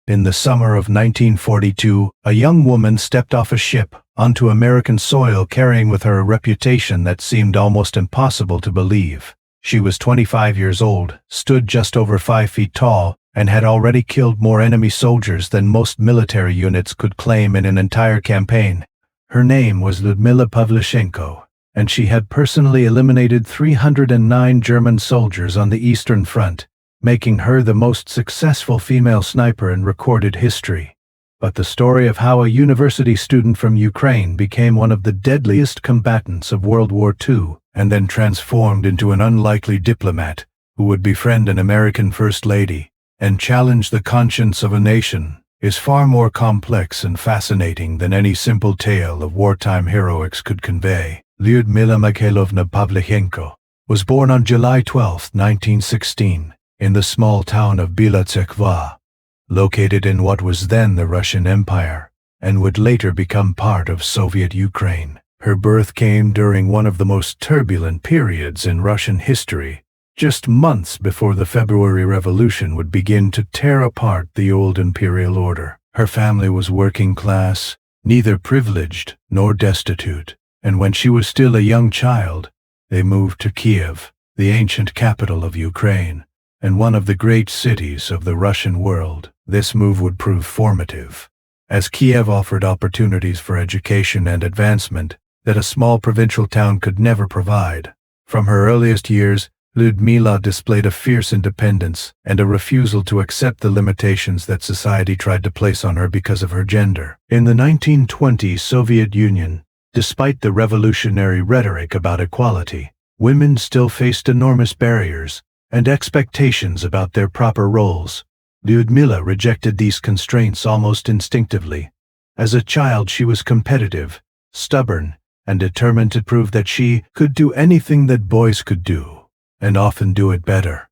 In the summer of 1942, a young woman stepped off a ship onto American soil carrying with her a reputation that seemed almost impossible to believe. She was 25 years old, stood just over 5 feet tall, and had already killed more enemy soldiers than most military units could claim in an entire campaign. Her name was Lyudmila Pavlichenko, and she had personally eliminated 309 German soldiers on the Eastern Front, making her the most successful female sniper in recorded history. But the story of how a university student from Ukraine became one of the deadliest combatants of World War II and then transformed into an unlikely diplomat who would befriend an American First Lady and challenge the conscience of a nation is far more complex and fascinating than any simple tale of wartime heroics could convey. Lyudmila Pavlichenko was born on July 12, 1916, in the small town of Bila Tsekva, located in what was then the Russian Empire, and would later become part of Soviet Ukraine. Her birth came during one of the most turbulent periods in Russian history, just months before the February Revolution would begin to tear apart the old imperial order. Her family was working class, neither privileged nor destitute, and when she was still a young child, they moved to Kiev, the ancient capital of Ukraine, and one of the great cities of the Russian world. This move would prove formative, as Kiev offered opportunities for education and advancement that a small provincial town could never provide. From her earliest years, Lyudmila displayed a fierce independence and a refusal to accept the limitations that society tried to place on her because of her gender. In the 1920s Soviet Union, despite the revolutionary rhetoric about equality, women still faced enormous barriers and expectations about their proper roles. Lyudmila rejected these constraints almost instinctively. As a child, she was competitive, stubborn, and determined to prove that she could do anything that boys could do, and often do it better.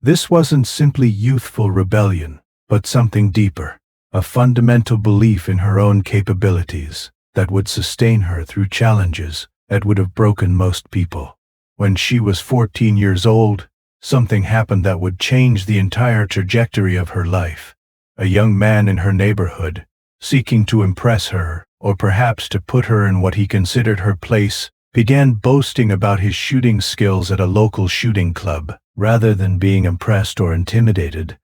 This wasn't simply youthful rebellion, but something deeper, a fundamental belief in her own capabilities that would sustain her through challenges that would have broken most people. When she was 14 years old, something happened that would change the entire trajectory of her life. A young man in her neighborhood, seeking to impress her, or perhaps to put her in what he considered her place, began boasting about his shooting skills at a local shooting club. Rather than being impressed or intimidated,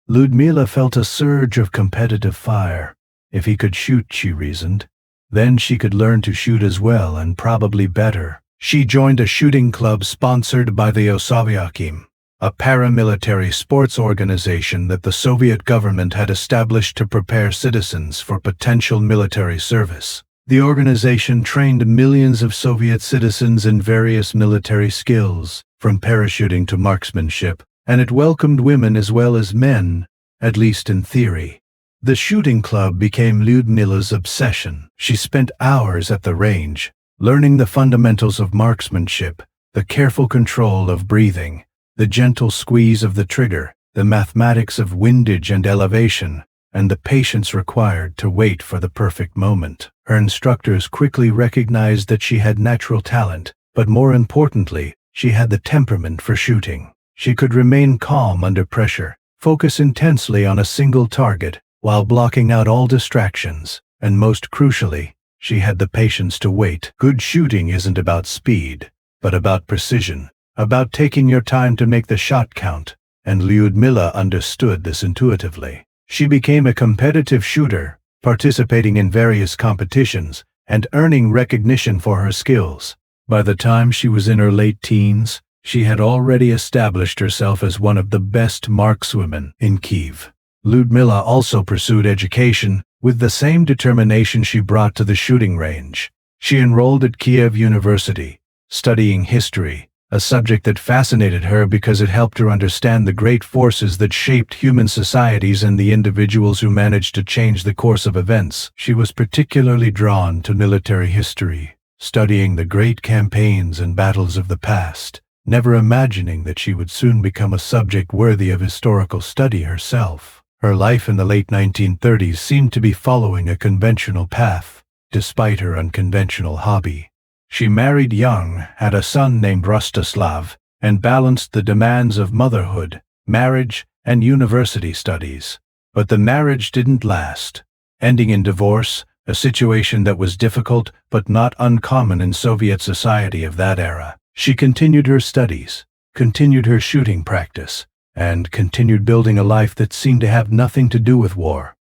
Lyudmila felt a surge of competitive fire. If he could shoot, she reasoned, then she could learn to shoot as well and probably better. She joined a shooting club sponsored by the Osovyachim, a paramilitary sports organization that the Soviet government had established to prepare citizens for potential military service. The organization trained millions of Soviet citizens in various military skills, from parachuting to marksmanship, and it welcomed women as well as men, at least in theory. The shooting club became Lyudmila's obsession. She spent hours at the range, learning the fundamentals of marksmanship, the careful control of breathing, the gentle squeeze of the trigger, the mathematics of windage and elevation, and the patience required to wait for the perfect moment. Her instructors quickly recognized that she had natural talent, but more importantly, she had the temperament for shooting. She could remain calm under pressure, focus intensely on a single target, while blocking out all distractions, and most crucially, she had the patience to wait. Good shooting isn't about speed, but about precision, about taking your time to make the shot count, and Lyudmila understood this intuitively. She became a competitive shooter, participating in various competitions and earning recognition for her skills. By the time she was in her late teens, she had already established herself as one of the best markswomen in Kiev. Lyudmila also pursued education with the same determination she brought to the shooting range. She enrolled at Kiev University, studying history, a subject that fascinated her because it helped her understand the great forces that shaped human societies and the individuals who managed to change the course of events. She was particularly drawn to military history, studying the great campaigns and battles of the past, never imagining that she would soon become a subject worthy of historical study herself. Her life in the late 1930s seemed to be following a conventional path, despite her unconventional hobby. She married young, had a son named Rostislav, and balanced the demands of motherhood, marriage, and university studies. But the marriage didn't last, ending in divorce, a situation that was difficult but not uncommon in Soviet society of that era. She continued her studies, continued her shooting practice, and continued building a life that seemed to have nothing to do with war.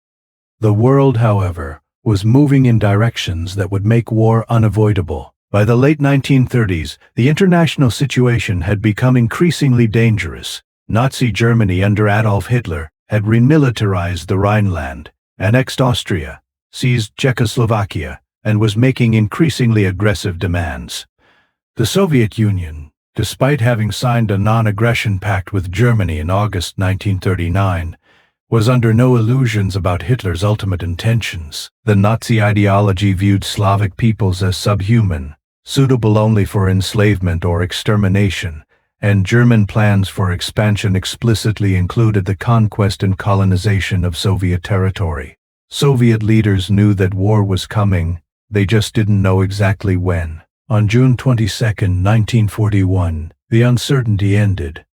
The world, however, was moving in directions that would make war unavoidable. By the late 1930s, the international situation had become increasingly dangerous. Nazi Germany under Adolf Hitler had remilitarized the Rhineland, annexed Austria, seized Czechoslovakia, and was making increasingly aggressive demands. The Soviet Union, despite having signed a non-aggression pact with Germany in August 1939, was under no illusions about Hitler's ultimate intentions. The Nazi ideology viewed Slavic peoples as subhuman, suitable only for enslavement or extermination, and German plans for expansion explicitly included the conquest and colonization of Soviet territory. Soviet leaders knew that war was coming, they just didn't know exactly when. On June 22, 1941, the uncertainty ended.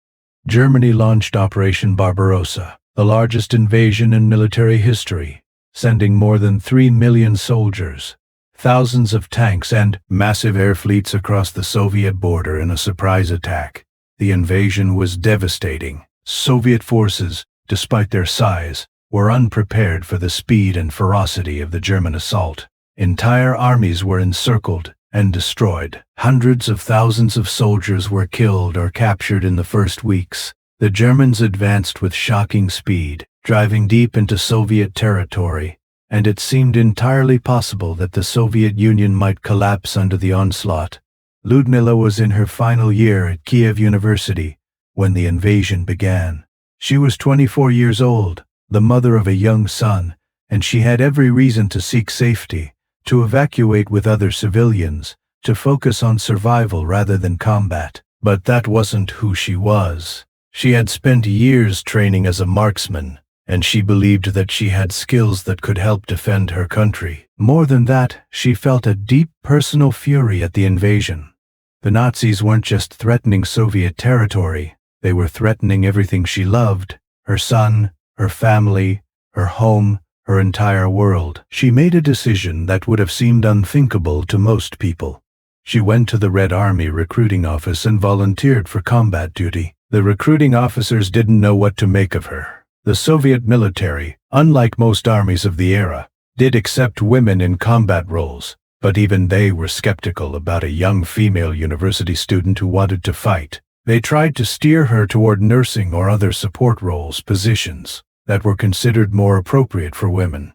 Germany launched Operation Barbarossa, the largest invasion in military history, sending more than 3 million soldiers, thousands of tanks, and massive air fleets across the Soviet border in a surprise attack. The invasion was devastating. Soviet forces, despite their size, were unprepared for the speed and ferocity of the German assault. Entire armies were encircled and destroyed. Hundreds of thousands of soldiers were killed or captured in the first weeks. The Germans advanced with shocking speed, driving deep into Soviet territory, and it seemed entirely possible that the Soviet Union might collapse under the onslaught. Lyudmila was in her final year at Kiev University when the invasion began. She was 24 years old, the mother of a young son, and she had every reason to seek safety, to evacuate with other civilians, to focus on survival rather than combat. But that wasn't who she was. She had spent years training as a marksman, and she believed that she had skills that could help defend her country. More than that, she felt a deep personal fury at the invasion. The Nazis weren't just threatening Soviet territory, they were threatening everything she loved, her son, her family, her home, her entire world. She made a decision that would have seemed unthinkable to most people. She went to the Red Army recruiting office and volunteered for combat duty. The recruiting officers didn't know what to make of her. The Soviet military, unlike most armies of the era, did accept women in combat roles, but even they were skeptical about a young female university student who wanted to fight. They tried to steer her toward nursing or other support roles, positions that were considered more appropriate for women.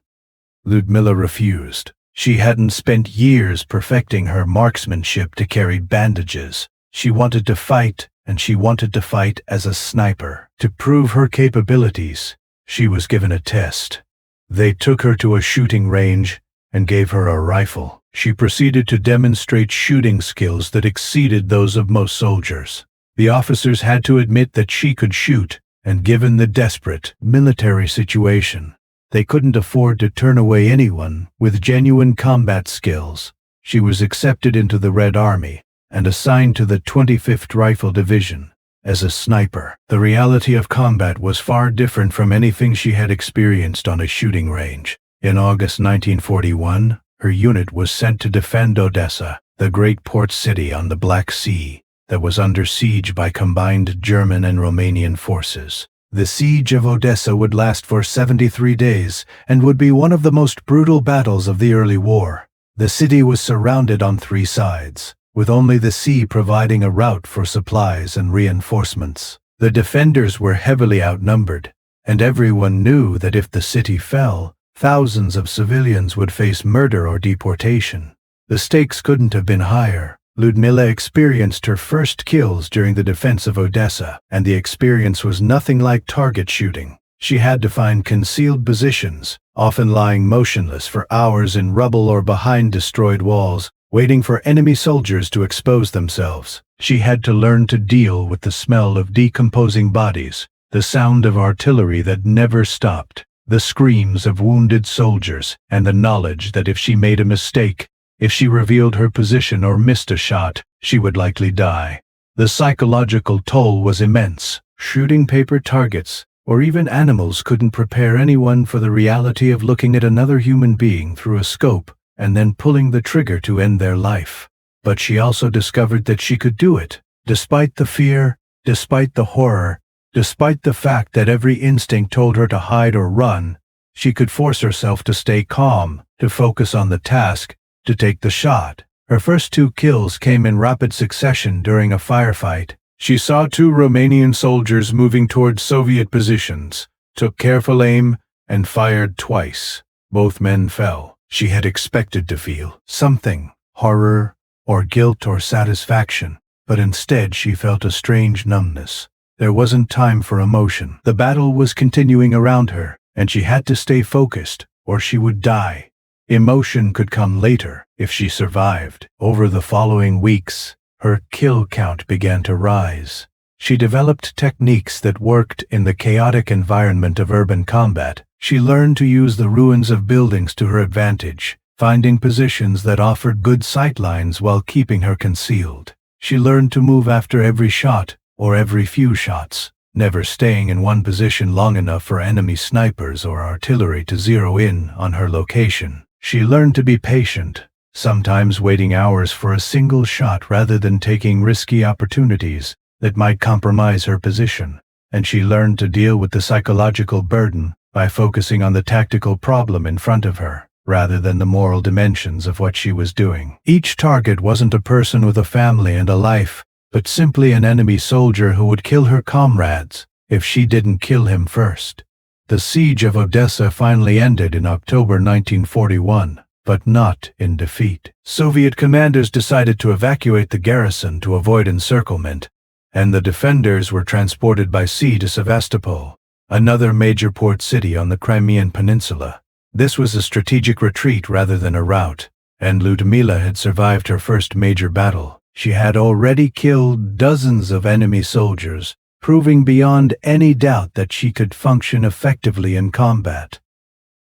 Lyudmila refused. She hadn't spent years perfecting her marksmanship to carry bandages. She wanted to fight, and she wanted to fight as a sniper. To prove her capabilities, she was given a test. They took her to a shooting range and gave her a rifle. She proceeded to demonstrate shooting skills that exceeded those of most soldiers. The officers had to admit that she could shoot, and given the desperate military situation, they couldn't afford to turn away anyone with genuine combat skills. She was accepted into the Red Army and assigned to the 25th Rifle Division as a sniper. The reality of combat was far different from anything she had experienced on a shooting range. In August 1941, her unit was sent to defend Odessa, the great port city on the Black Sea that was under siege by combined German and Romanian forces. The siege of Odessa would last for 73 days and would be one of the most brutal battles of the early war. The city was surrounded on 3 sides, with only the sea providing a route for supplies and reinforcements. The defenders were heavily outnumbered, and everyone knew that if the city fell, thousands of civilians would face murder or deportation. The stakes couldn't have been higher. Lyudmila experienced her first kills during the defense of Odessa, and the experience was nothing like target shooting. She had to find concealed positions, often lying motionless for hours in rubble or behind destroyed walls, waiting for enemy soldiers to expose themselves. She had to learn to deal with the smell of decomposing bodies, the sound of artillery that never stopped, the screams of wounded soldiers, and the knowledge that if she made a mistake, if she revealed her position or missed a shot, she would likely die. The psychological toll was immense. Shooting paper targets, or even animals couldn't prepare anyone for the reality of looking at another human being through a scope and then pulling the trigger to end their life. But she also discovered that she could do it, despite the fear, despite the horror, despite the fact that every instinct told her to hide or run. She could force herself to stay calm, to focus on the task, to take the shot. Her first 2 kills came in rapid succession during a firefight. She saw 2 Romanian soldiers moving towards Soviet positions, took careful aim, and fired twice. Both men fell. She had expected to feel something, horror, or guilt or satisfaction, but instead she felt a strange numbness. There wasn't time for emotion. The battle was continuing around her, and she had to stay focused, or she would die. Emotion could come later, if she survived. Over the following weeks, her kill count began to rise. She developed techniques that worked in the chaotic environment of urban combat. She learned to use the ruins of buildings to her advantage, finding positions that offered good sightlines while keeping her concealed. She learned to move after every shot, or every few shots, never staying in one position long enough for enemy snipers or artillery to zero in on her location. She learned to be patient, sometimes waiting hours for a single shot rather than taking risky opportunities that might compromise her position. And she learned to deal with the psychological burden by focusing on the tactical problem in front of her, rather than the moral dimensions of what she was doing. Each target wasn't a person with a family and a life, but simply an enemy soldier who would kill her comrades if she didn't kill him first. The siege of Odessa finally ended in October 1941, but not in defeat. Soviet commanders decided to evacuate the garrison to avoid encirclement, and the defenders were transported by sea to Sevastopol, another major port city on the Crimean Peninsula. This was a strategic retreat rather than a rout, and Lyudmila had survived her first major battle. She had already killed dozens of enemy soldiers, proving beyond any doubt that she could function effectively in combat.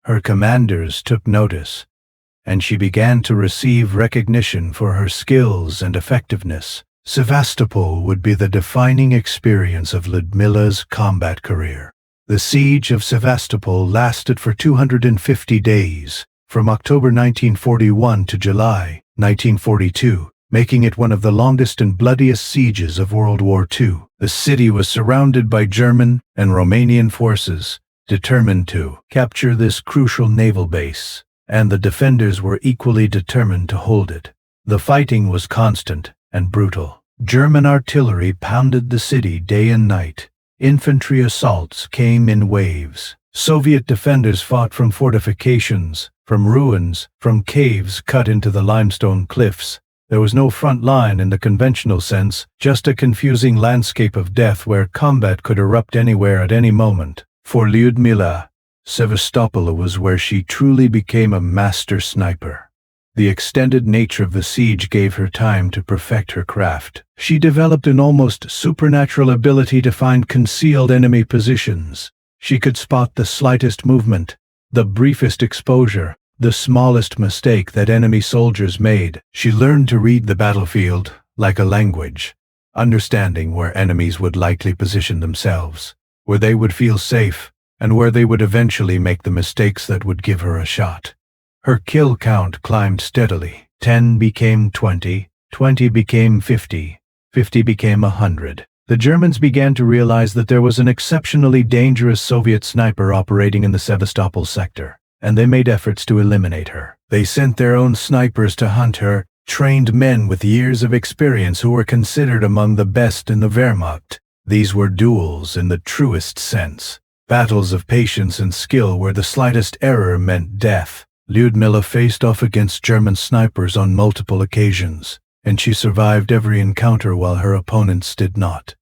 Her commanders took notice, and she began to receive recognition for her skills and effectiveness. Sevastopol would be the defining experience of Lyudmila's combat career. The siege of Sevastopol lasted for 250 days, from October 1941 to July 1942, making it one of the longest and bloodiest sieges of World War II. The city was surrounded by German and Romanian forces, determined to capture this crucial naval base, and the defenders were equally determined to hold it. The fighting was constant and brutal. German artillery pounded the city day and night. Infantry assaults came in waves. Soviet defenders fought from fortifications, from ruins, from caves cut into the limestone cliffs. There was no front line in the conventional sense, just a confusing landscape of death where combat could erupt anywhere at any moment. For Lyudmila, Sevastopol was where she truly became a master sniper. The extended nature of the siege gave her time to perfect her craft. She developed an almost supernatural ability to find concealed enemy positions. She could spot the slightest movement, the briefest exposure, the smallest mistake that enemy soldiers made. She learned to read the battlefield like a language, understanding where enemies would likely position themselves, where they would feel safe, and where they would eventually make the mistakes that would give her a shot. Her kill count climbed steadily. 10 became 20, 20 became 50, 50 became 100. The Germans began to realize that there was an exceptionally dangerous Soviet sniper operating in the Sevastopol sector, and they made efforts to eliminate her. They sent their own snipers to hunt her, trained men with years of experience who were considered among the best in the Wehrmacht. These were duels in the truest sense, battles of patience and skill where the slightest error meant death. Lyudmila faced off against German snipers on multiple occasions, and she survived every encounter while her opponents did not.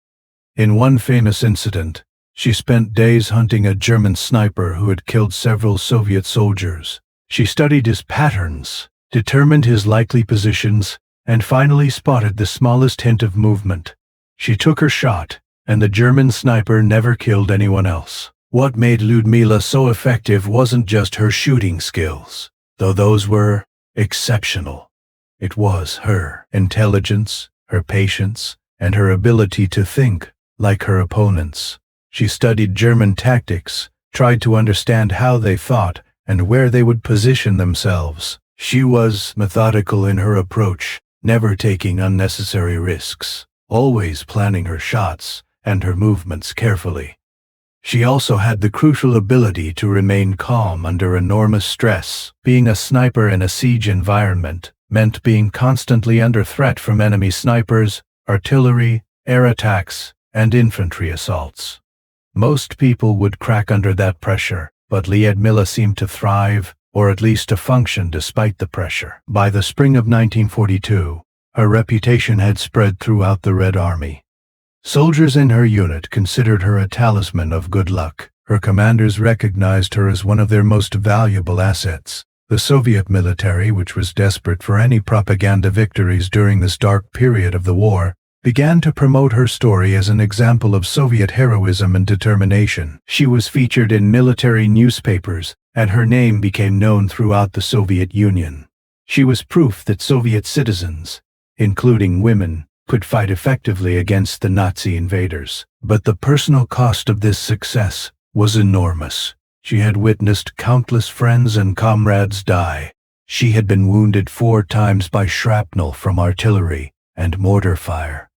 In one famous incident, she spent days hunting a German sniper who had killed several Soviet soldiers. She studied his patterns, determined his likely positions, and finally spotted the smallest hint of movement. She took her shot, and the German sniper never killed anyone else. What made Lyudmila so effective wasn't just her shooting skills, though those were exceptional. It was her intelligence, her patience, and her ability to think like her opponents. She studied German tactics, tried to understand how they fought and where they would position themselves. She was methodical in her approach, never taking unnecessary risks, always planning her shots and her movements carefully. She also had the crucial ability to remain calm under enormous stress. Being a sniper in a siege environment meant being constantly under threat from enemy snipers, artillery, air attacks, and infantry assaults. Most people would crack under that pressure, but Lyudmila seemed to thrive, or at least to function despite the pressure. By the spring of 1942, her reputation had spread throughout the Red Army. Soldiers in her unit considered her a talisman of good luck. Her commanders recognized her as one of their most valuable assets. The Soviet military, which was desperate for any propaganda victories during this dark period of the war, began to promote her story as an example of Soviet heroism and determination. She was featured in military newspapers, and her name became known throughout the Soviet Union. She was proof that Soviet citizens, including women, could fight effectively against the Nazi invaders. But the personal cost of this success was enormous. She had witnessed countless friends and comrades die. She had been wounded 4 times by shrapnel from artillery and mortar fire,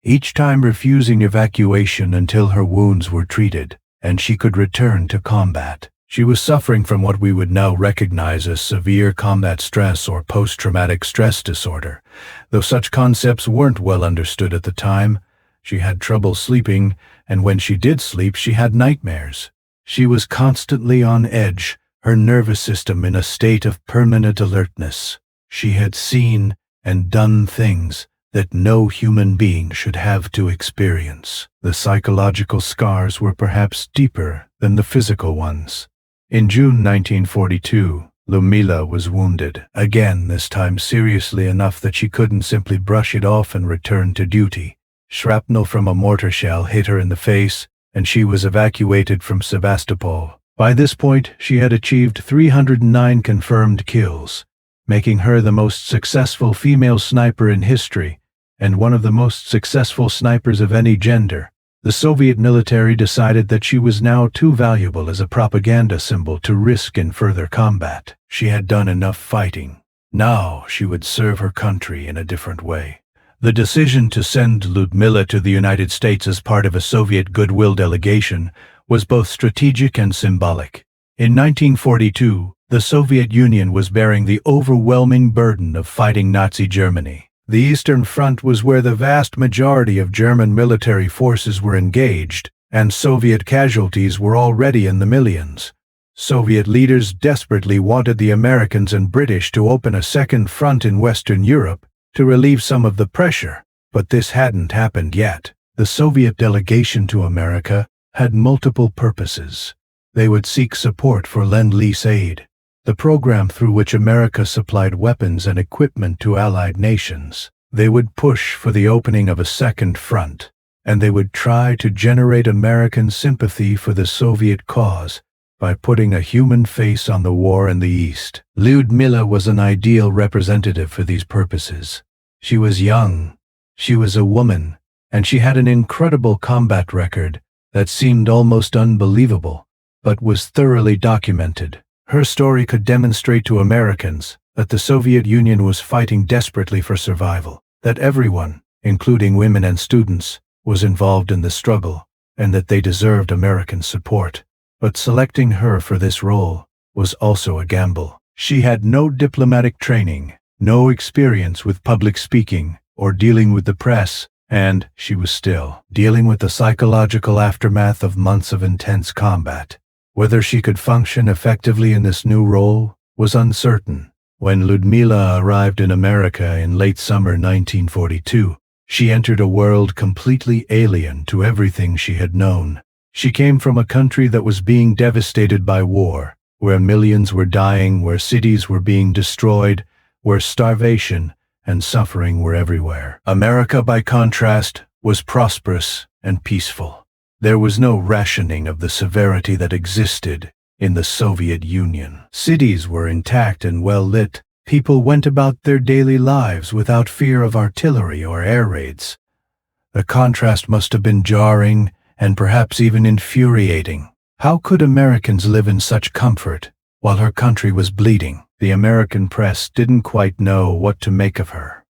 each time refusing evacuation until her wounds were treated and she could return to combat. She was suffering from what we would now recognize as severe combat stress or post-traumatic stress disorder. Though such concepts weren't well understood at the time, she had trouble sleeping, and when she did sleep, she had nightmares. She was constantly on edge, her nervous system in a state of permanent alertness. She had seen and done things that no human being should have to experience. The psychological scars were perhaps deeper than the physical ones. In June 1942, Lyudmila was wounded, again this time seriously enough that she couldn't simply brush it off and return to duty. Shrapnel from a mortar shell hit her in the face, and she was evacuated from Sevastopol. By this point, she had achieved 309 confirmed kills, making her the most successful female sniper in history, and one of the most successful snipers of any gender. The Soviet military decided that she was now too valuable as a propaganda symbol to risk in further combat. She had done enough fighting. Now she would serve her country in a different way. The decision to send Lyudmila to the United States as part of a Soviet goodwill delegation was both strategic and symbolic. In 1942, the Soviet Union was bearing the overwhelming burden of fighting Nazi Germany. The Eastern Front was where the vast majority of German military forces were engaged, and Soviet casualties were already in the millions. Soviet leaders desperately wanted the Americans and British to open a second front in Western Europe to relieve some of the pressure, but this hadn't happened yet. The Soviet delegation to America had multiple purposes. They would seek support for Lend-Lease aid, the program through which America supplied weapons and equipment to Allied nations. They would push for the opening of a second front, and they would try to generate American sympathy for the Soviet cause by putting a human face on the war in the East. Lyudmila was an ideal representative for these purposes. She was young, she was a woman, and she had an incredible combat record that seemed almost unbelievable, but was thoroughly documented. Her story could demonstrate to Americans that the Soviet Union was fighting desperately for survival, that everyone, including women and students, was involved in the struggle, and that they deserved American support. But selecting her for this role was also a gamble. She had no diplomatic training, no experience with public speaking or dealing with the press, and she was still dealing with the psychological aftermath of months of intense combat. Whether she could function effectively in this new role was uncertain. When Lyudmila arrived in America in late summer 1942, she entered a world completely alien to everything she had known. She came from a country that was being devastated by war, where millions were dying, where cities were being destroyed, where starvation and suffering were everywhere. America, by contrast, was prosperous and peaceful. There was no rationing of the severity that existed in the Soviet Union. Cities were intact and well lit. People went about their daily lives without fear of artillery or air raids. The contrast must have been jarring and perhaps even infuriating. How could Americans live in such comfort while her country was bleeding? The American press didn't quite know what to make of her.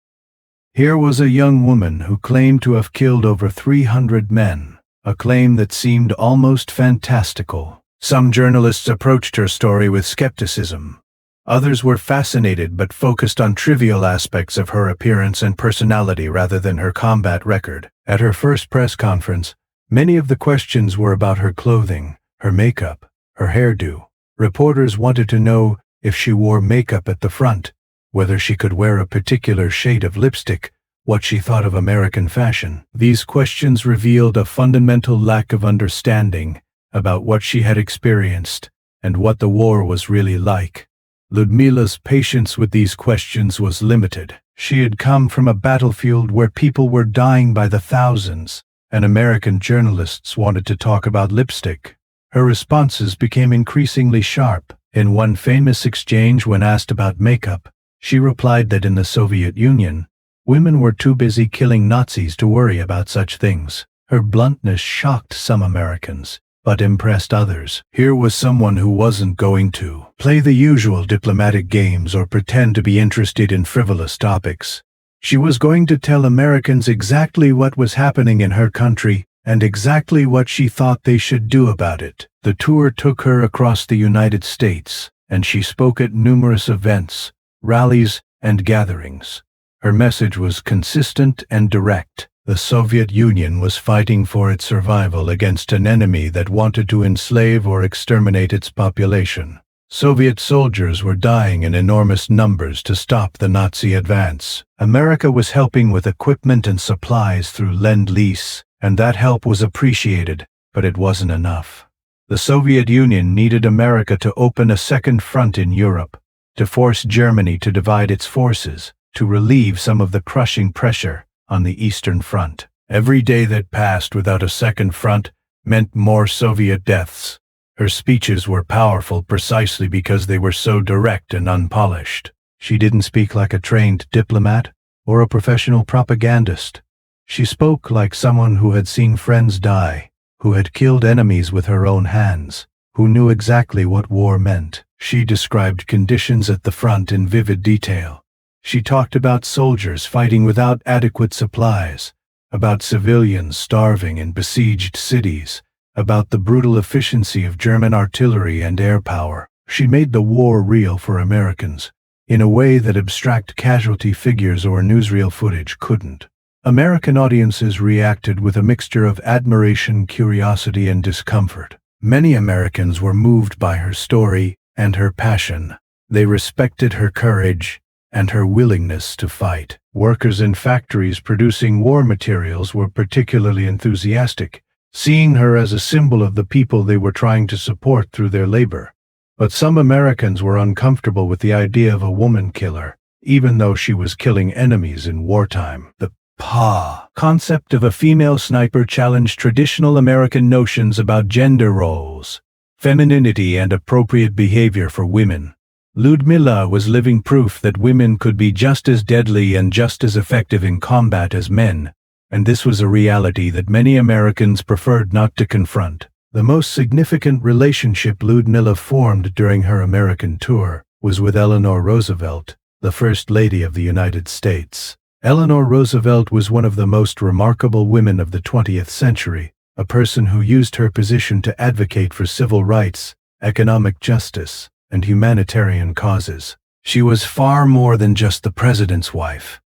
Here was a young woman who claimed to have killed over 300 men, a claim that seemed almost fantastical. Some journalists approached her story with skepticism. Others were fascinated but focused on trivial aspects of her appearance and personality rather than her combat record. At her first press conference, many of the questions were about her clothing, her makeup, her hairdo. Reporters wanted to know if she wore makeup at the front, whether she could wear a particular shade of lipstick, what she thought of American fashion. These questions revealed a fundamental lack of understanding about what she had experienced and what the war was really like. Lyudmila's patience with these questions was limited. She had come from a battlefield where people were dying by the thousands, and American journalists wanted to talk about lipstick. Her responses became increasingly sharp. In one famous exchange, when asked about makeup, she replied that in the Soviet Union, women were too busy killing Nazis to worry about such things. Her bluntness shocked some Americans, but impressed others. Here was someone who wasn't going to play the usual diplomatic games or pretend to be interested in frivolous topics. She was going to tell Americans exactly what was happening in her country and exactly what she thought they should do about it. The tour took her across the United States, and she spoke at numerous events, rallies, and gatherings. Her message was consistent and direct. The Soviet Union was fighting for its survival against an enemy that wanted to enslave or exterminate its population. Soviet soldiers were dying in enormous numbers to stop the Nazi advance. America was helping with equipment and supplies through Lend-Lease, and that help was appreciated, but it wasn't enough. The Soviet Union needed America to open a second front in Europe, to force Germany to divide its forces, to relieve some of the crushing pressure on the Eastern Front. Every day that passed without a second front meant more Soviet deaths. Her speeches were powerful precisely because they were so direct and unpolished. She didn't speak like a trained diplomat or a professional propagandist. She spoke like someone who had seen friends die, who had killed enemies with her own hands, who knew exactly what war meant. She described conditions at the front in vivid detail. She talked about soldiers fighting without adequate supplies, about civilians starving in besieged cities, about the brutal efficiency of German artillery and air power. She made the war real for Americans, in a way that abstract casualty figures or newsreel footage couldn't. American audiences reacted with a mixture of admiration, curiosity, and discomfort. Many Americans were moved by her story and her passion. They respected her courage and her willingness to fight. Workers in factories producing war materials were particularly enthusiastic, seeing her as a symbol of the people they were trying to support through their labor. But some Americans were uncomfortable with the idea of a woman killer, even though she was killing enemies in wartime. The PA concept of a female sniper challenged traditional American notions about gender roles, femininity, and appropriate behavior for women. Lyudmila was living proof that women could be just as deadly and just as effective in combat as men, and this was a reality that many Americans preferred not to confront. The most significant relationship Lyudmila formed during her American tour was with Eleanor Roosevelt, the First Lady of the United States. Eleanor Roosevelt was one of the most remarkable women of the 20th century, a person who used her position to advocate for civil rights, economic justice, and humanitarian causes. She was far more than just the president's wife.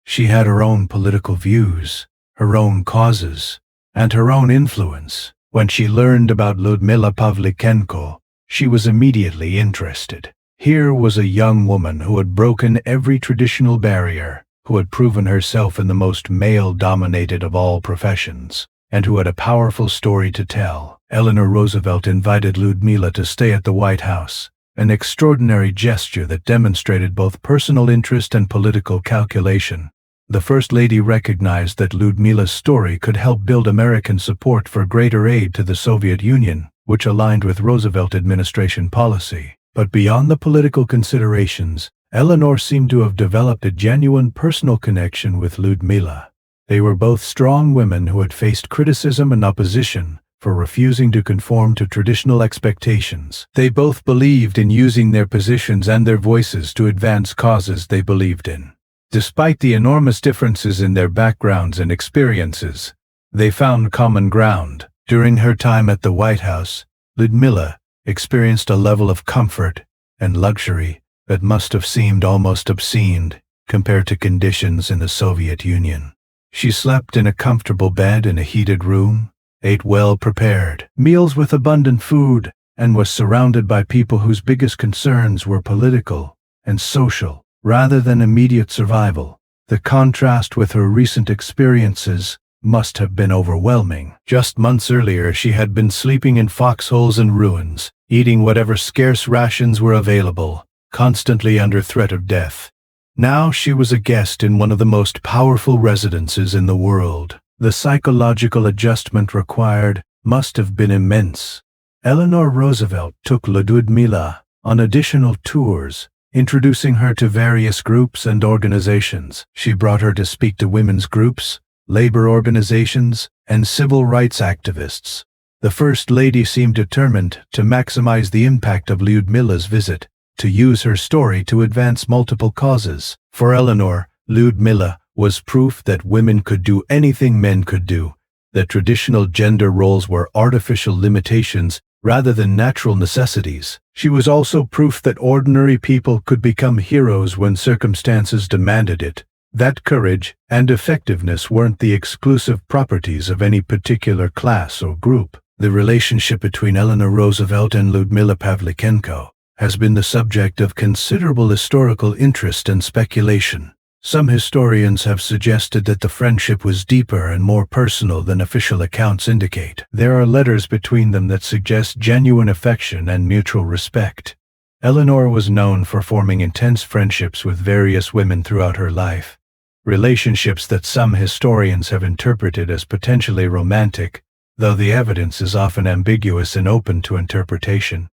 She had her own political views, her own causes, and her own influence. When she learned about Lyudmila Pavlichenko, she was immediately interested. Here was a young woman who had broken every traditional barrier, who had proven herself in the most male-dominated of all professions, and who had a powerful story to tell. Eleanor Roosevelt invited Lyudmila to stay at the White House, an extraordinary gesture that demonstrated both personal interest and political calculation. The First Lady recognized that Lyudmila's story could help build American support for greater aid to the Soviet Union, which aligned with Roosevelt administration policy. But beyond the political considerations, Eleanor seemed to have developed a genuine personal connection with Lyudmila. They were both strong women who had faced criticism and opposition for refusing to conform to traditional expectations. They both believed in using their positions and their voices to advance causes they believed in. Despite the enormous differences in their backgrounds and experiences, they found common ground. During her time at the White House, Lyudmila experienced a level of comfort and luxury that must have seemed almost obscene compared to conditions in the Soviet Union. She slept in a comfortable bed in a heated room, ate well-prepared meals with abundant food, and was surrounded by people whose biggest concerns were political and social, rather than immediate survival. The contrast with her recent experiences must have been overwhelming. Just months earlier, she had been sleeping in foxholes and ruins, eating whatever scarce rations were available, constantly under threat of death. Now she was a guest in one of the most powerful residences in the world. The psychological adjustment required must have been immense. Eleanor Roosevelt took Lyudmila on additional tours, introducing her to various groups and organizations. She brought her to speak to women's groups, labor organizations, and civil rights activists. The First Lady seemed determined to maximize the impact of Lyudmila's visit, to use her story to advance multiple causes. For Eleanor, Lyudmila was proof that women could do anything men could do, that traditional gender roles were artificial limitations rather than natural necessities. She was also proof that ordinary people could become heroes when circumstances demanded it, that courage and effectiveness weren't the exclusive properties of any particular class or group. The relationship between Eleanor Roosevelt and Lyudmila Pavlichenko has been the subject of considerable historical interest and speculation. Some historians have suggested that the friendship was deeper and more personal than official accounts indicate. There are letters between them that suggest genuine affection and mutual respect. Eleanor was known for forming intense friendships with various women throughout her life, relationships that some historians have interpreted as potentially romantic, though the evidence is often ambiguous and open to interpretation.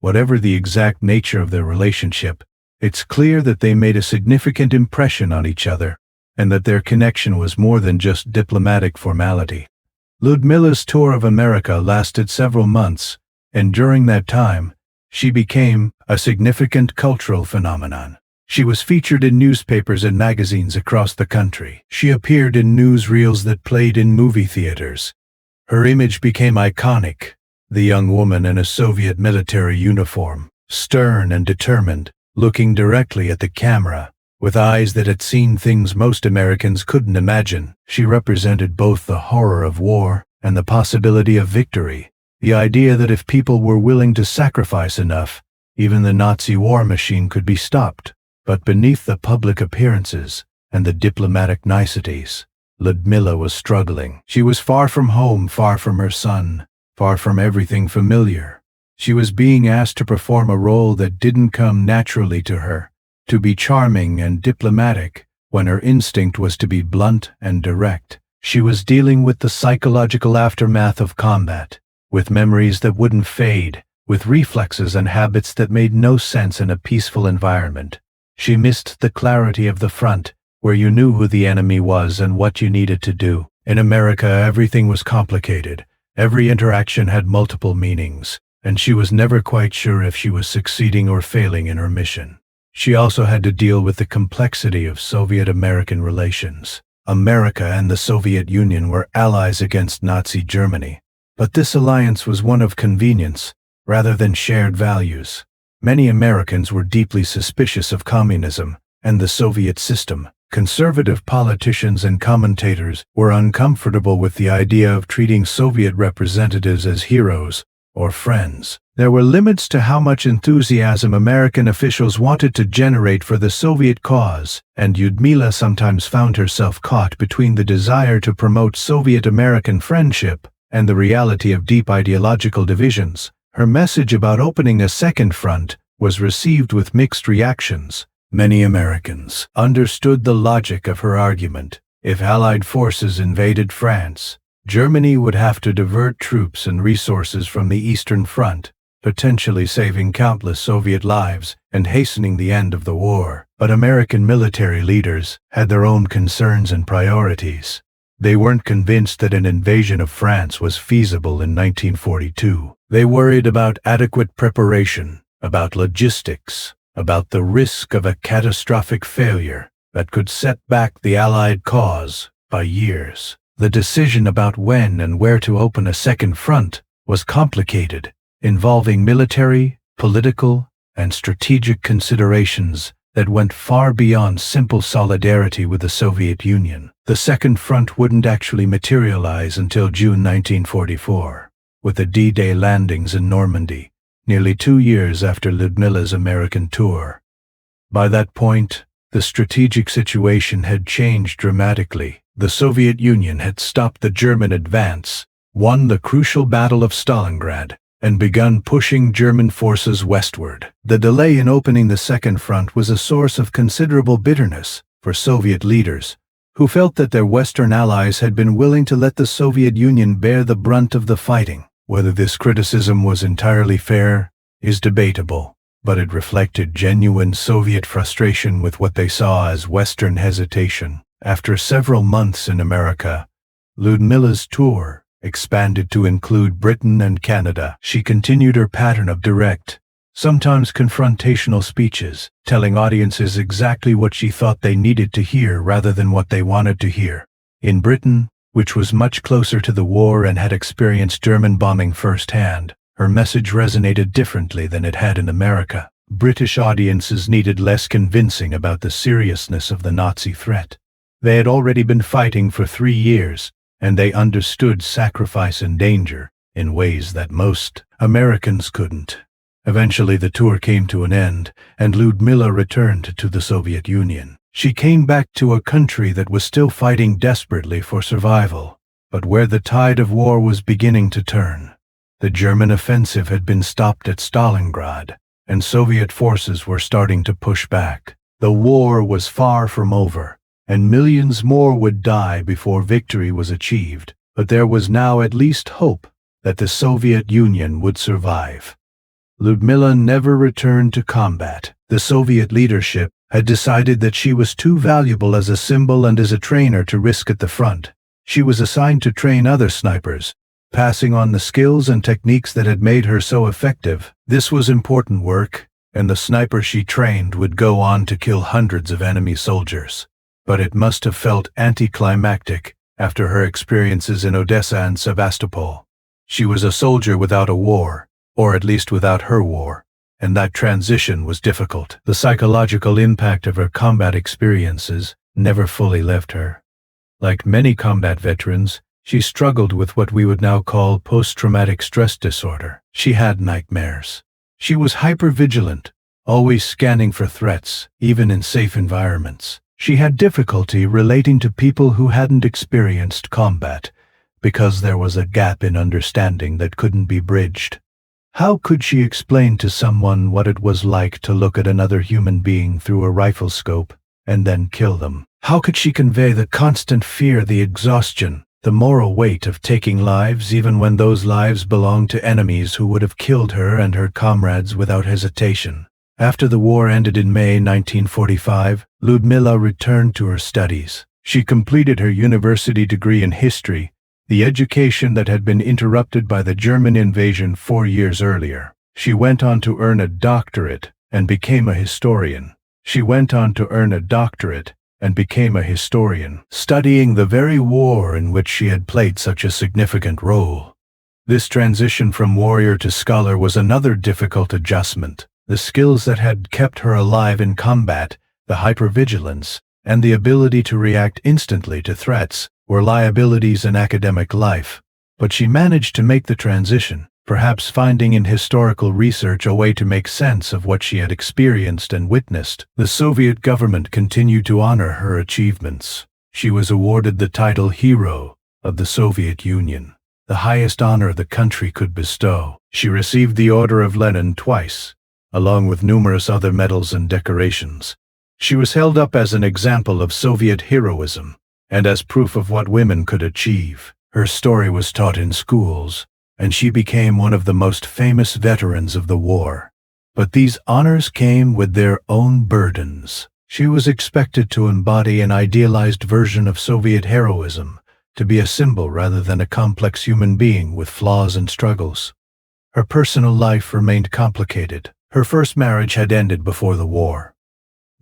Whatever the exact nature of their relationship, it's clear that they made a significant impression on each other, and that their connection was more than just diplomatic formality. Lyudmila's tour of America lasted several months, and during that time, she became a significant cultural phenomenon. She was featured in newspapers and magazines across the country. She appeared in newsreels that played in movie theaters. Her image became iconic, the young woman in a Soviet military uniform, stern and determined, looking directly at the camera, with eyes that had seen things most Americans couldn't imagine. She represented both the horror of war and the possibility of victory, the idea that if people were willing to sacrifice enough, even the Nazi war machine could be stopped. But beneath the public appearances and the diplomatic niceties, Lyudmila was struggling. She was far from home, far from her son, far from everything familiar. She was being asked to perform a role that didn't come naturally to her, to be charming and diplomatic when her instinct was to be blunt and direct. She was dealing with the psychological aftermath of combat, with memories that wouldn't fade, with reflexes and habits that made no sense in a peaceful environment. She missed the clarity of the front, where you knew who the enemy was and what you needed to do. In America, everything was complicated. Every interaction had multiple meanings, and she was never quite sure if she was succeeding or failing in her mission. She also had to deal with the complexity of Soviet-American relations. America and the Soviet Union were allies against Nazi Germany, but this alliance was one of convenience rather than shared values. Many Americans were deeply suspicious of communism and the Soviet system. Conservative politicians and commentators were uncomfortable with the idea of treating Soviet representatives as heroes or friends. There were limits to how much enthusiasm American officials wanted to generate for the Soviet cause, and Lyudmila sometimes found herself caught between the desire to promote Soviet-American friendship and the reality of deep ideological divisions. Her message about opening a second front was received with mixed reactions. Many Americans understood the logic of her argument. If Allied forces invaded France, Germany would have to divert troops and resources from the Eastern Front. potentially saving countless Soviet lives and hastening the end of the war. But American military leaders had their own concerns and priorities. They weren't convinced that an invasion of France was feasible in 1942. They worried about adequate preparation, about logistics, about the risk of a catastrophic failure that could set back the Allied cause by years. The decision about when and where to open a second front was complicated, involving military, political, and strategic considerations that went far beyond simple solidarity with the Soviet Union. The Second Front wouldn't actually materialize until June 1944, with the D-Day landings in Normandy, nearly 2 years after Lyudmila's American tour. By that point, the strategic situation had changed dramatically. The Soviet Union had stopped the German advance, won the crucial Battle of Stalingrad, and begun pushing German forces westward. The delay in opening the Second Front was a source of considerable bitterness for Soviet leaders, who felt that their Western allies had been willing to let the Soviet Union bear the brunt of the fighting. Whether this criticism was entirely fair is debatable, but it reflected genuine Soviet frustration with what they saw as Western hesitation. After several months in America, Lyudmila's tour expanded to include Britain and Canada. She continued her pattern of direct, sometimes confrontational speeches, telling audiences exactly what she thought they needed to hear rather than what they wanted to hear. In Britain, which was much closer to the war and had experienced German bombing firsthand, her message resonated differently than it had in America. British audiences needed less convincing about the seriousness of the Nazi threat. They had already been fighting for 3 years, and they understood sacrifice and danger in ways that most Americans couldn't. Eventually the tour came to an end, and Lyudmila returned to the Soviet Union. She came back to a country that was still fighting desperately for survival, but where the tide of war was beginning to turn. The German offensive had been stopped at Stalingrad, and Soviet forces were starting to push back. The war was far from over, and millions more would die before victory was achieved, but there was now at least hope that the Soviet Union would survive. Lyudmila never returned to combat. The Soviet leadership had decided that she was too valuable as a symbol and as a trainer to risk at the front. She was assigned to train other snipers, passing on the skills and techniques that had made her so effective. This was important work, and the sniper she trained would go on to kill hundreds of enemy soldiers. But it must have felt anticlimactic after her experiences in Odessa and Sevastopol. She was a soldier without a war, or at least without her war, and that transition was difficult. The psychological impact of her combat experiences never fully left her. Like many combat veterans, she struggled with what we would now call post-traumatic stress disorder. She had nightmares. She was hyper-vigilant, always scanning for threats, even in safe environments. She had difficulty relating to people who hadn't experienced combat, because there was a gap in understanding that couldn't be bridged. How could she explain to someone what it was like to look at another human being through a rifle scope and then kill them? How could she convey the constant fear, the exhaustion, the moral weight of taking lives even when those lives belonged to enemies who would have killed her and her comrades without hesitation? After the war ended in May 1945, Lyudmila returned to her studies. She completed her university degree in history, the education that had been interrupted by the German invasion 4 years earlier. She went on to earn a doctorate and became a historian. Studying the very war in which she had played such a significant role. This transition from warrior to scholar was another difficult adjustment. The skills that had kept her alive in combat, the hypervigilance, and the ability to react instantly to threats, were liabilities in academic life. But she managed to make the transition, perhaps finding in historical research a way to make sense of what she had experienced and witnessed. The Soviet government continued to honor her achievements. She was awarded the title Hero of the Soviet Union, the highest honor the country could bestow. She received the Order of Lenin twice, along with numerous other medals and decorations. She was held up as an example of Soviet heroism, and as proof of what women could achieve. Her story was taught in schools, and she became one of the most famous veterans of the war. But these honors came with their own burdens. She was expected to embody an idealized version of Soviet heroism, to be a symbol rather than a complex human being with flaws and struggles. Her personal life remained complicated. Her first marriage had ended before the war.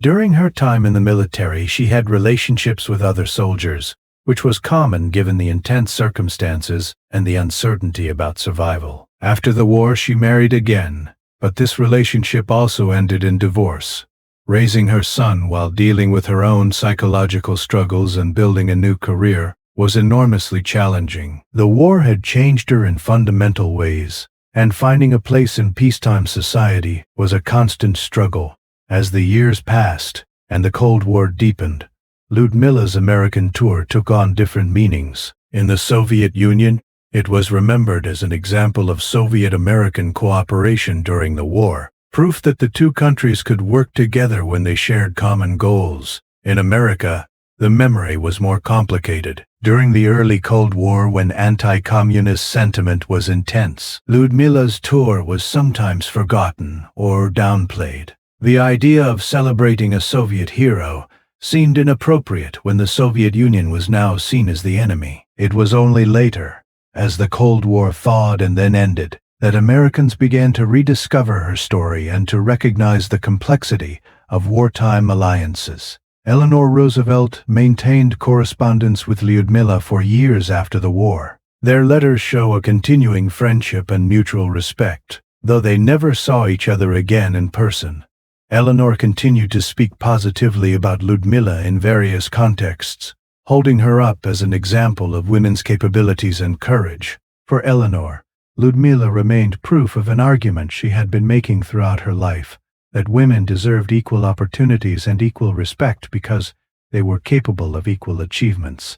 During her time in the military, she had relationships with other soldiers, which was common given the intense circumstances and the uncertainty about survival. After the war, she married again, but this relationship also ended in divorce. Raising her son while dealing with her own psychological struggles and building a new career was enormously challenging. The war had changed her in fundamental ways, and finding a place in peacetime society was a constant struggle. As the years passed and the Cold War deepened, Lyudmila's American tour took on different meanings. In the Soviet Union, it was remembered as an example of Soviet-American cooperation during the war, proof that the two countries could work together when they shared common goals. In America, the memory was more complicated. During the early Cold War, when anti-communist sentiment was intense, Lyudmila's tour was sometimes forgotten or downplayed. The idea of celebrating a Soviet hero seemed inappropriate when the Soviet Union was now seen as the enemy. It was only later, as the Cold War thawed and then ended, that Americans began to rediscover her story and to recognize the complexity of wartime alliances. Eleanor Roosevelt maintained correspondence with Lyudmila for years after the war. Their letters show a continuing friendship and mutual respect, though they never saw each other again in person. Eleanor continued to speak positively about Lyudmila in various contexts, holding her up as an example of women's capabilities and courage. For Eleanor, Lyudmila remained proof of an argument she had been making throughout her life, that women deserved equal opportunities and equal respect because they were capable of equal achievements.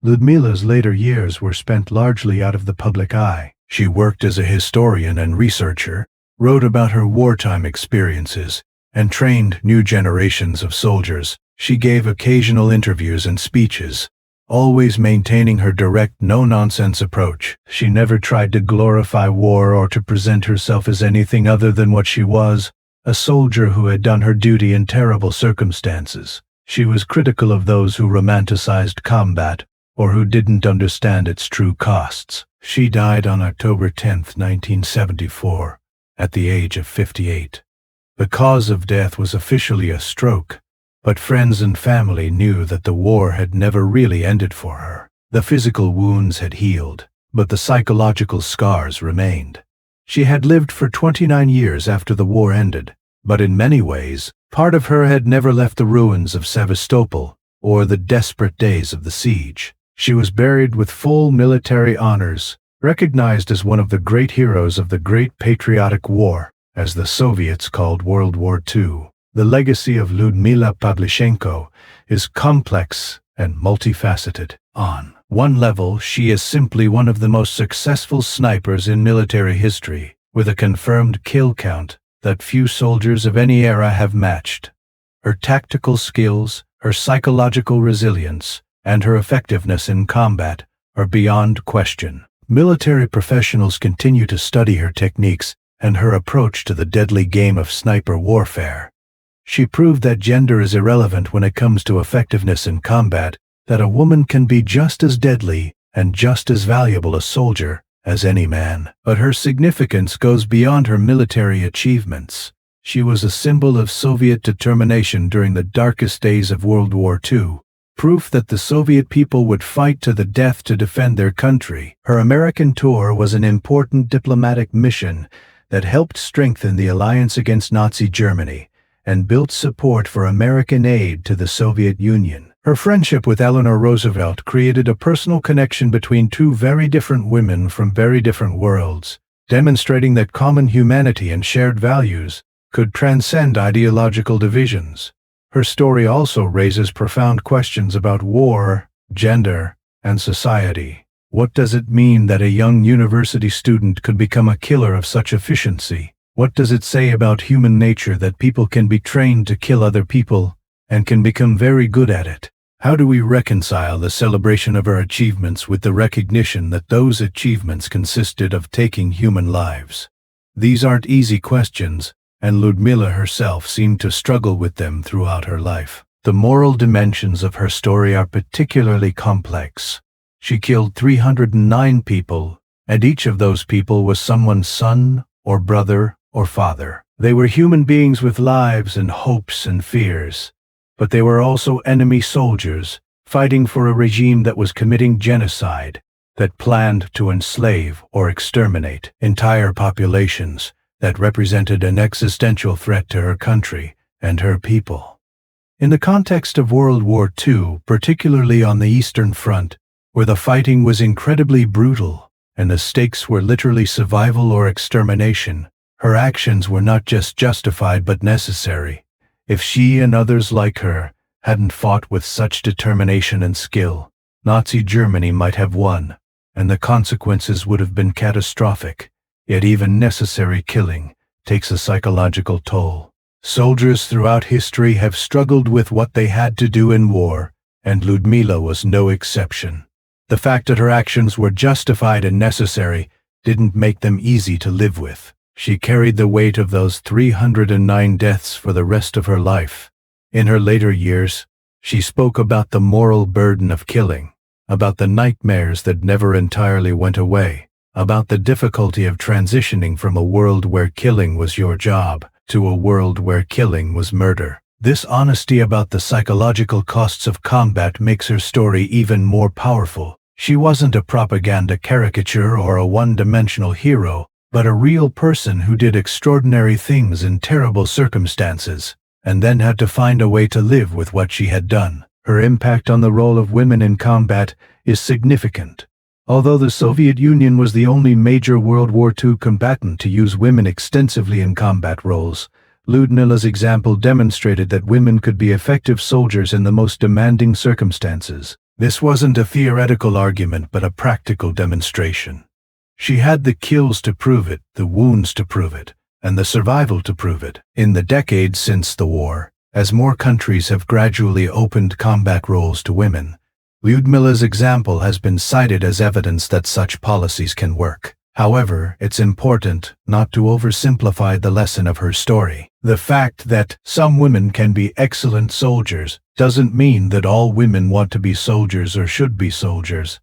Lyudmila's later years were spent largely out of the public eye. She worked as a historian and researcher, wrote about her wartime experiences, and trained new generations of soldiers. She gave occasional interviews and speeches, always maintaining her direct, no-nonsense approach. She never tried to glorify war or to present herself as anything other than what she was, a soldier who had done her duty in terrible circumstances. She was critical of those who romanticized combat or who didn't understand its true costs. She died on October 10, 1974, at the age of 58. The cause of death was officially a stroke, but friends and family knew that the war had never really ended for her. The physical wounds had healed, but the psychological scars remained. She had lived for 29 years after the war ended, but in many ways, part of her had never left the ruins of Sevastopol or the desperate days of the siege. She was buried with full military honors, recognized as one of the great heroes of the Great Patriotic War, as the Soviets called World War II. The legacy of Lyudmila Pavlichenko is complex and multifaceted. On one level, she is simply one of the most successful snipers in military history, with a confirmed kill count that few soldiers of any era have matched. Her tactical skills, her psychological resilience, and her effectiveness in combat are beyond question. Military professionals continue to study her techniques and her approach to the deadly game of sniper warfare. She proved that gender is irrelevant when it comes to effectiveness in combat, that a woman can be just as deadly and just as valuable a soldier as any man. But her significance goes beyond her military achievements. She was a symbol of Soviet determination during the darkest days of World War II, proof that the Soviet people would fight to the death to defend their country. Her American tour was an important diplomatic mission that helped strengthen the alliance against Nazi Germany and built support for American aid to the Soviet Union. Her friendship with Eleanor Roosevelt created a personal connection between two very different women from very different worlds, demonstrating that common humanity and shared values could transcend ideological divisions. Her story also raises profound questions about war, gender, and society. What does it mean that a young university student could become a killer of such efficiency? What does it say about human nature that people can be trained to kill other people and can become very good at it? How do we reconcile the celebration of our achievements with the recognition that those achievements consisted of taking human lives? These aren't easy questions, and Lyudmila herself seemed to struggle with them throughout her life. The moral dimensions of her story are particularly complex. She killed 309 people, and each of those people was someone's son, or brother, or father. They were human beings with lives and hopes and fears, but they were also enemy soldiers, fighting for a regime that was committing genocide, that planned to enslave or exterminate entire populations, that represented an existential threat to her country and her people. In the context of World War II, particularly on the Eastern Front, where the fighting was incredibly brutal and the stakes were literally survival or extermination, her actions were not just justified but necessary. If she and others like her hadn't fought with such determination and skill, Nazi Germany might have won, and the consequences would have been catastrophic. Yet even necessary killing takes a psychological toll. Soldiers throughout history have struggled with what they had to do in war, and Lyudmila was no exception. The fact that her actions were justified and necessary didn't make them easy to live with. She carried the weight of those 309 deaths for the rest of her life. In her later years, she spoke about the moral burden of killing, about the nightmares that never entirely went away, about the difficulty of transitioning from a world where killing was your job to a world where killing was murder. This honesty about the psychological costs of combat makes her story even more powerful. She wasn't a propaganda caricature or a one-dimensional hero, but a real person who did extraordinary things in terrible circumstances, and then had to find a way to live with what she had done. Her impact on the role of women in combat is significant. Although the Soviet Union was the only major World War II combatant to use women extensively in combat roles, Lyudmila's example demonstrated that women could be effective soldiers in the most demanding circumstances. This wasn't a theoretical argument but a practical demonstration. She had the kills to prove it, the wounds to prove it, and the survival to prove it. In the decades since the war, as more countries have gradually opened combat roles to women, Lyudmila's example has been cited as evidence that such policies can work. However, it's important not to oversimplify the lesson of her story. The fact that some women can be excellent soldiers doesn't mean that all women want to be soldiers or should be soldiers.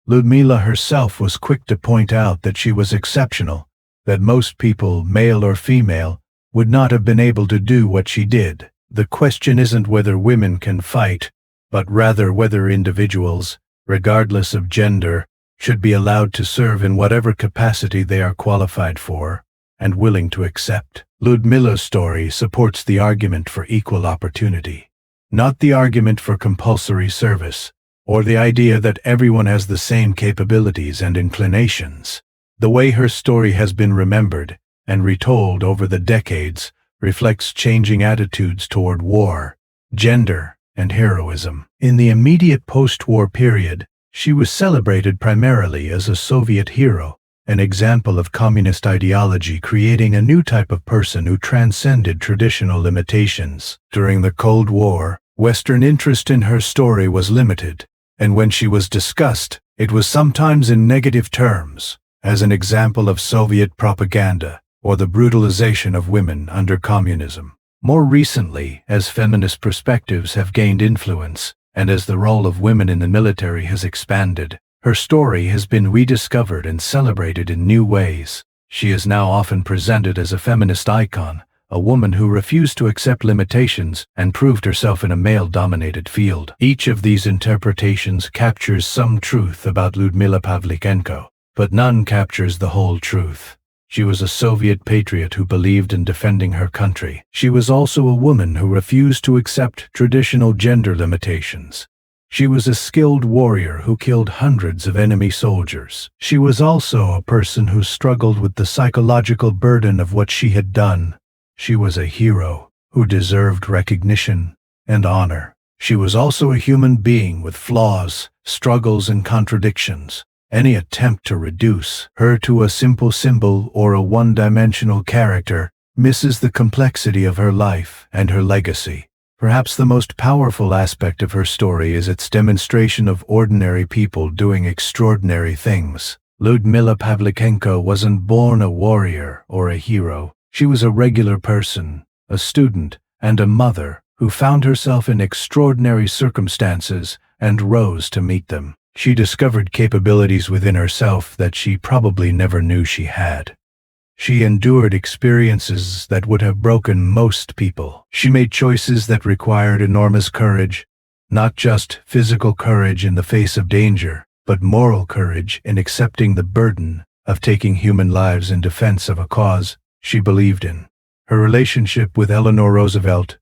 Lyudmila herself was quick to point out that she was exceptional, that most people, male or female, would not have been able to do what she did. The question isn't whether women can fight, but rather whether individuals, regardless of gender, should be allowed to serve in whatever capacity they are qualified for and willing to accept. Lyudmila's story supports the argument for equal opportunity, not the argument for compulsory service, or the idea that everyone has the same capabilities and inclinations. The way her story has been remembered and retold over the decades reflects changing attitudes toward war, gender, and heroism. In the immediate post-war period, she was celebrated primarily as a Soviet hero, an example of communist ideology creating a new type of person who transcended traditional limitations. During the Cold War, Western interest in her story was limited, and when she was discussed, it was sometimes in negative terms, as an example of Soviet propaganda or the brutalization of women under communism. More recently, as feminist perspectives have gained influence, and as the role of women in the military has expanded, her story has been rediscovered and celebrated in new ways. She is now often presented as a feminist icon, a woman who refused to accept limitations and proved herself in a male-dominated field. Each of these interpretations captures some truth about Lyudmila Pavlichenko, but none captures the whole truth. She was a Soviet patriot who believed in defending her country. She was also a woman who refused to accept traditional gender limitations. She was a skilled warrior who killed hundreds of enemy soldiers. She was also a person who struggled with the psychological burden of what she had done. She was a hero who deserved recognition and honor. She was also a human being with flaws, struggles, and contradictions. Any attempt to reduce her to a simple symbol or a one-dimensional character misses the complexity of her life and her legacy. Perhaps the most powerful aspect of her story is its demonstration of ordinary people doing extraordinary things. Lyudmila Pavlichenko wasn't born a warrior or a hero. She was a regular person, a student, and a mother who found herself in extraordinary circumstances and rose to meet them. She discovered capabilities within herself that she probably never knew she had. She endured experiences that would have broken most people. She made choices that required enormous courage, not just physical courage in the face of danger, but moral courage in accepting the burden of taking human lives in defense of a cause she believed in. Her relationship with Eleanor Roosevelt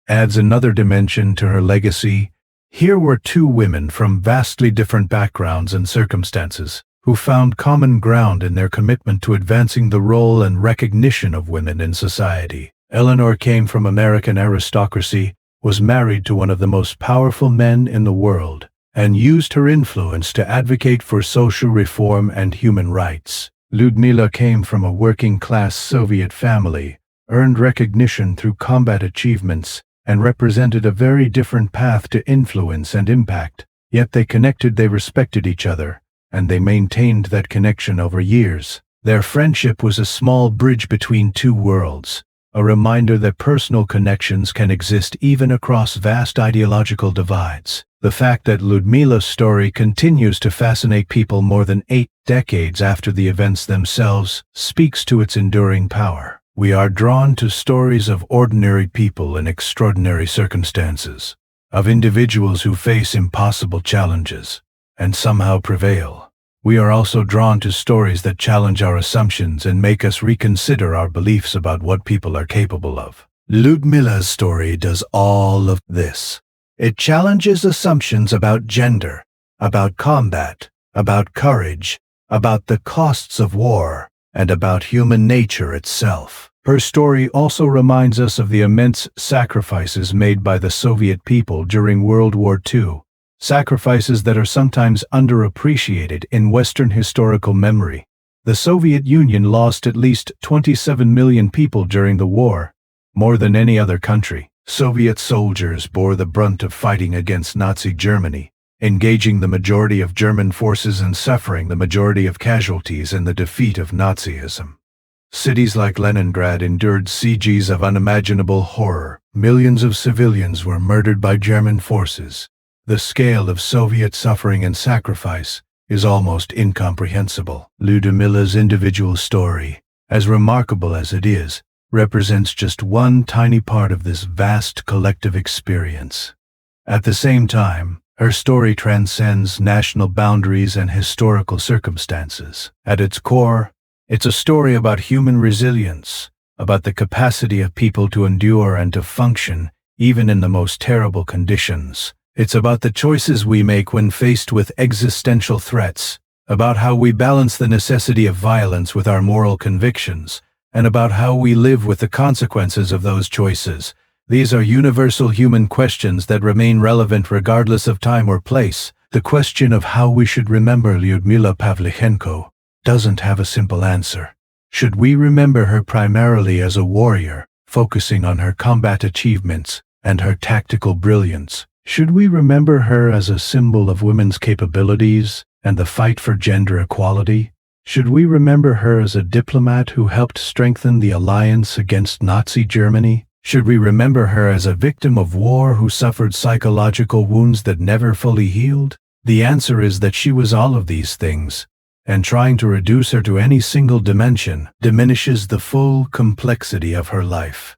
adds another dimension to her legacy. Here were two women from vastly different backgrounds and circumstances who found common ground in their commitment to advancing the role and recognition of women in society. Eleanor came from American aristocracy, was married to one of the most powerful men in the world, and used her influence to advocate for social reform and human rights. Lyudmila came from a working-class Soviet family, earned recognition through combat achievements, and represented a very different path to influence and impact. Yet they connected, they respected each other, and they maintained that connection over years. Their friendship was a small bridge between two worlds, a reminder that personal connections can exist even across vast ideological divides. The fact that Lyudmila's story continues to fascinate people more than 8 decades after the events themselves speaks to its enduring power. We are drawn to stories of ordinary people in extraordinary circumstances, of individuals who face impossible challenges and somehow prevail. We are also drawn to stories that challenge our assumptions and make us reconsider our beliefs about what people are capable of. Lyudmila's story does all of this. It challenges assumptions about gender, about combat, about courage, about the costs of war, and about human nature itself. Her story also reminds us of the immense sacrifices made by the Soviet people during World War II, sacrifices that are sometimes underappreciated in Western historical memory. The Soviet Union lost at least 27 million people during the war, more than any other country. Soviet soldiers bore the brunt of fighting against Nazi Germany, engaging the majority of German forces and suffering the majority of casualties in the defeat of Nazism. Cities like Leningrad endured sieges of unimaginable horror. Millions of civilians were murdered by German forces. The scale of Soviet suffering and sacrifice is almost incomprehensible. Lyudmila's individual story, as remarkable as it is, represents just one tiny part of this vast collective experience. At the same time, her story transcends national boundaries and historical circumstances. At its core, it's a story about human resilience, about the capacity of people to endure and to function even in the most terrible conditions. It's about the choices we make when faced with existential threats, about how we balance the necessity of violence with our moral convictions, and about how we live with the consequences of those choices. These are universal human questions that remain relevant regardless of time or place. The question of how we should remember Lyudmila Pavlichenko doesn't have a simple answer. Should we remember her primarily as a warrior, focusing on her combat achievements and her tactical brilliance? Should we remember her as a symbol of women's capabilities and the fight for gender equality? Should we remember her as a diplomat who helped strengthen the alliance against Nazi Germany? Should we remember her as a victim of war who suffered psychological wounds that never fully healed? The answer is that she was all of these things, and trying to reduce her to any single dimension diminishes the full complexity of her life.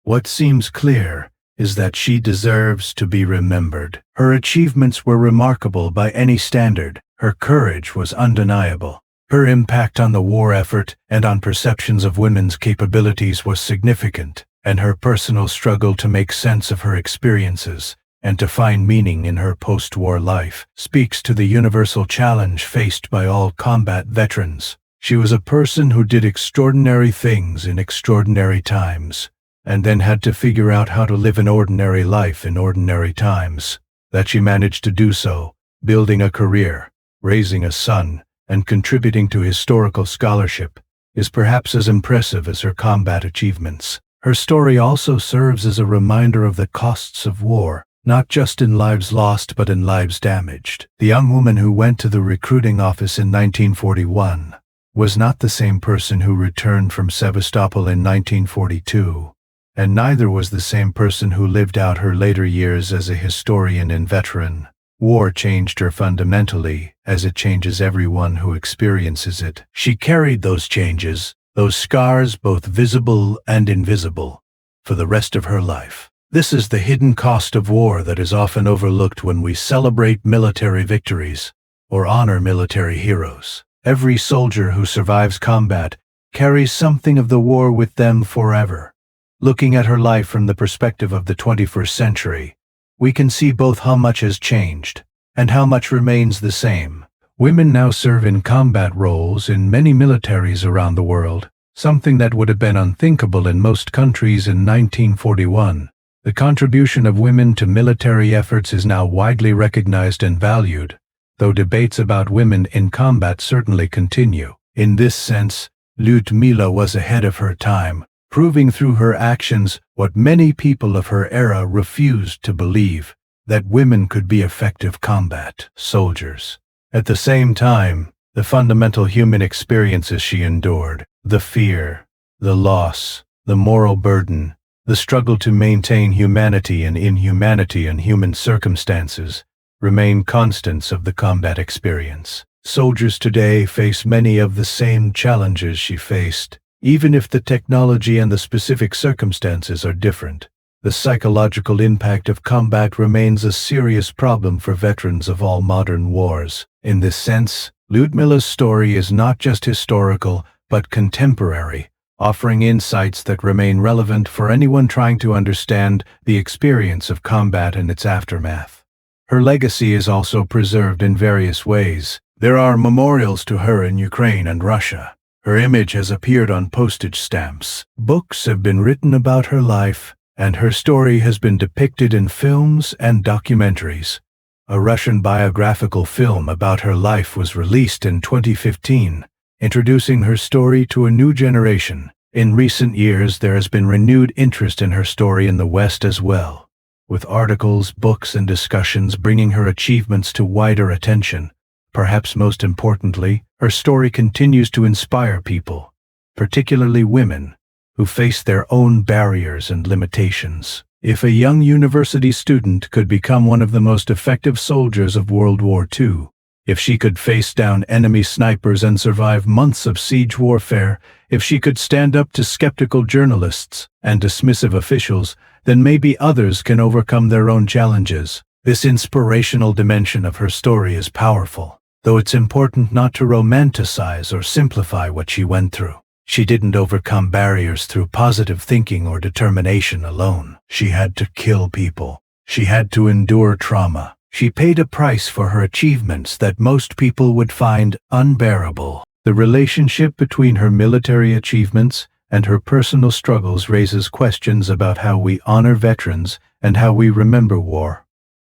What seems clear is that she deserves to be remembered. Her achievements were remarkable by any standard. Her courage was undeniable. Her impact on the war effort and on perceptions of women's capabilities was significant, and her personal struggle to make sense of her experiences and to find meaning in her post-war life speaks to the universal challenge faced by all combat veterans. She was a person who did extraordinary things in extraordinary times, and then had to figure out how to live an ordinary life in ordinary times. That she managed to do so, building a career, raising a son, and contributing to historical scholarship, is perhaps as impressive as her combat achievements. Her story also serves as a reminder of the costs of war, not just in lives lost but in lives damaged. The young woman who went to the recruiting office in 1941 was not the same person who returned from Sevastopol in 1942, and neither was the same person who lived out her later years as a historian and veteran. War changed her fundamentally, as it changes everyone who experiences it. She carried those changes, those scars, both visible and invisible, for the rest of her life. This is the hidden cost of war that is often overlooked when we celebrate military victories or honor military heroes. Every soldier who survives combat carries something of the war with them forever. Looking at her life from the perspective of the 21st century, we can see both how much has changed and how much remains the same. Women now serve in combat roles in many militaries around the world, something that would have been unthinkable in most countries in 1941. The contribution of women to military efforts is now widely recognized and valued, though debates about women in combat certainly continue. In this sense, Lyudmila was ahead of her time, proving through her actions what many people of her era refused to believe, that women could be effective combat soldiers. At the same time, the fundamental human experiences she endured, the fear, the loss, the moral burden, the struggle to maintain humanity and inhumanity in human circumstances, remain constants of the combat experience. Soldiers today face many of the same challenges she faced, even if the technology and the specific circumstances are different. The psychological impact of combat remains a serious problem for veterans of all modern wars. In this sense, Lyudmila's story is not just historical, but contemporary, offering insights that remain relevant for anyone trying to understand the experience of combat and its aftermath. Her legacy is also preserved in various ways. There are memorials to her in Ukraine and Russia. Her image has appeared on postage stamps. Books have been written about her life, and her story has been depicted in films and documentaries. A Russian biographical film about her life was released in 2015, introducing her story to a new generation. In recent years, there has been renewed interest in her story in the West as well, with articles, books, and discussions bringing her achievements to wider attention. Perhaps most importantly, her story continues to inspire people, particularly women, who face their own barriers and limitations. If a young university student could become one of the most effective soldiers of World War II, if she could face down enemy snipers and survive months of siege warfare, if she could stand up to skeptical journalists and dismissive officials, then maybe others can overcome their own challenges. This inspirational dimension of her story is powerful, though it's important not to romanticize or simplify what she went through. She didn't overcome barriers through positive thinking or determination alone. She had to kill people. She had to endure trauma. She paid a price for her achievements that most people would find unbearable. The relationship between her military achievements and her personal struggles raises questions about how we honor veterans and how we remember war.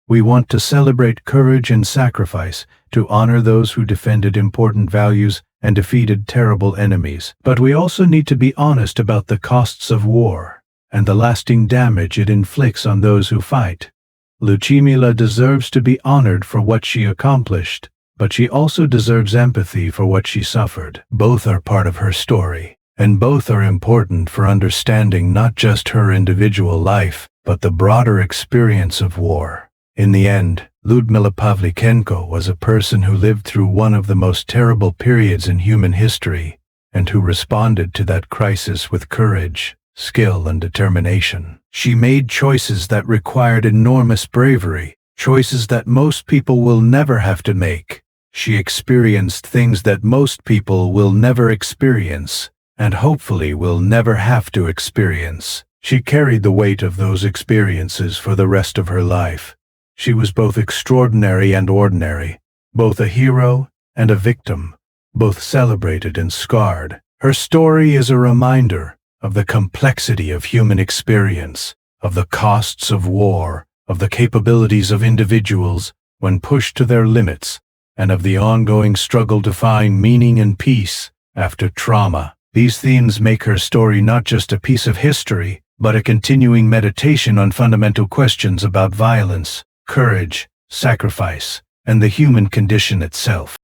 We want to celebrate courage and sacrifice, to honor those who defended important values and defeated terrible enemies. But we also need to be honest about the costs of war and the lasting damage it inflicts on those who fight. Lyudmila deserves to be honored for what she accomplished, but she also deserves empathy for what she suffered. Both are part of her story, and both are important for understanding not just her individual life, but the broader experience of war. In the end, Lyudmila Pavlichenko was a person who lived through one of the most terrible periods in human history, and who responded to that crisis with courage, skill, and determination. She made choices that required enormous bravery, choices that most people will never have to make. She experienced things that most people will never experience, and hopefully will never have to experience. She carried the weight of those experiences for the rest of her life. She was both extraordinary and ordinary, both a hero and a victim, both celebrated and scarred. Her story is a reminder of the complexity of human experience, of the costs of war, of the capabilities of individuals when pushed to their limits, and of the ongoing struggle to find meaning and peace after trauma. These themes make her story not just a piece of history, but a continuing meditation on fundamental questions about violence, courage, sacrifice, and the human condition itself.